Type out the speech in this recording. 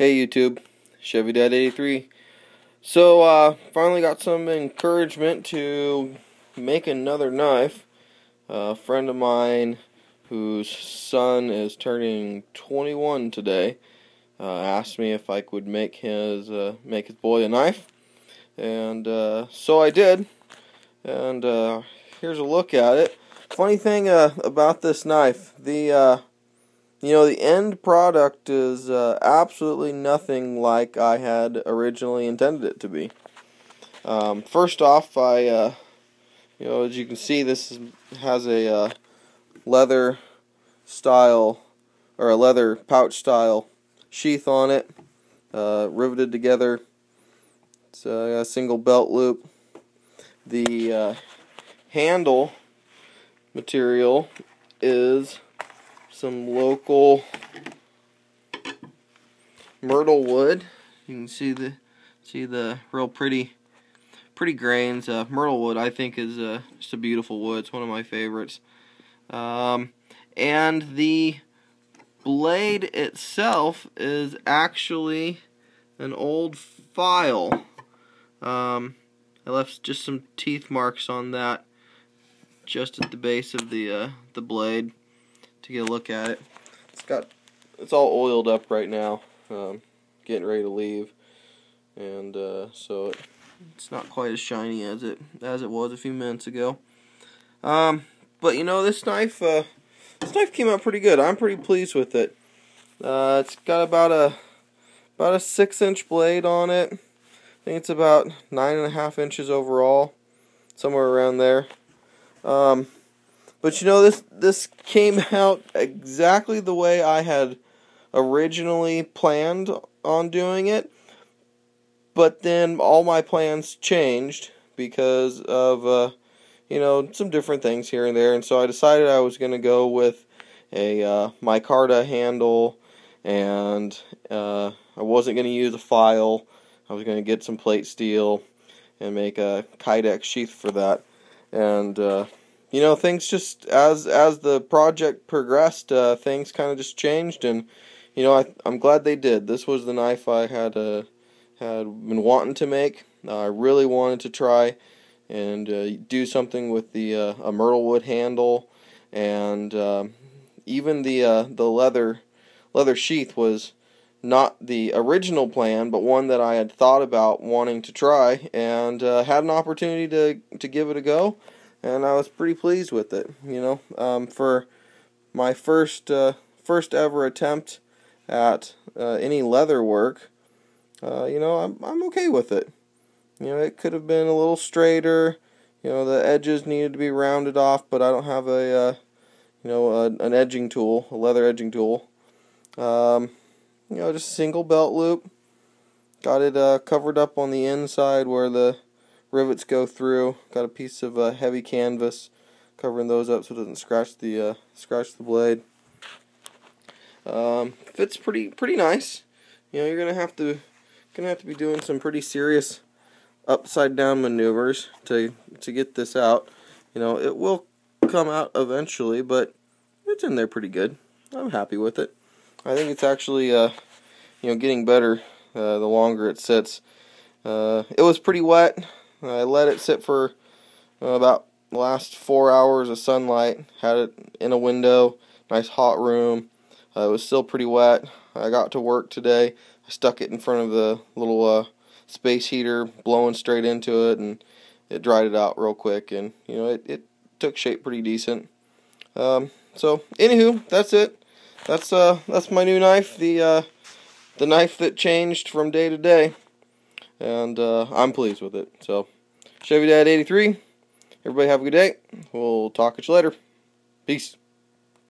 Hey YouTube, Chevy Dad 83. So finally got some encouragement to make another knife. A friend of mine whose son is turning 21 today asked me if I could make his boy a knife, and so I did. And here's a look at it. Funny thing about this knife, the end product is absolutely nothing like I had originally intended it to be. First off, as you can see, this has a leather style, or a leather pouch style sheath on it, riveted together. It's a single belt loop. The handle material is some local myrtle wood. You can see the real pretty grains. Myrtle wood, I think, is just a beautiful wood. It's one of my favorites. And the blade itself is actually an old file. I left just some teeth marks on that, just at the base of the blade, to get a look at it. It's all oiled up right now, getting ready to leave, and so it's not quite as shiny as it was a few minutes ago. But this knife came out pretty good. I'm pretty pleased with it. It's got about a 6-inch blade on it. I think it's about 9.5 inches overall, somewhere around there. But this came out exactly the way I had originally planned on doing it. But then all my plans changed because of some different things here and there, and so I decided I was going to go with a micarta handle, and I wasn't going to use a file. I was going to get some plate steel and make a Kydex sheath for that. And things just, as the project progressed, things kind of just changed, and I'm glad they did. This was the knife I had been wanting to make. I really wanted to try and do something with the a myrtle wood handle, and even the leather sheath was not the original plan, but one that I had thought about wanting to try, and had an opportunity to give it a go, and I was pretty pleased with it. For my first ever attempt at any leather work, I'm okay with it. It could have been a little straighter. The edges needed to be rounded off, but I don't have an edging tool, a leather edging tool. Just a single belt loop. Got it covered up on the inside where the rivets go through. Got a piece of heavy canvas covering those up so it doesn't scratch the blade. Fits pretty nice. You're gonna have to be doing some pretty serious upside down maneuvers to get this out. It will come out eventually, but it's in there pretty good. I'm happy with it. I think it's actually getting better the longer it sits. It was pretty wet. I let it sit for about the last 4 hours of sunlight. Had it in a window, nice hot room. It was still pretty wet. I got to work today. I stuck it in front of the little space heater, blowing straight into it, and it dried it out real quick, and it took shape pretty decent. So anywho, that's it. That's my new knife, the knife that changed from day to day, and I'm pleased with it. So Chevy Dad 83, everybody have a good day. We'll talk at you later. Peace.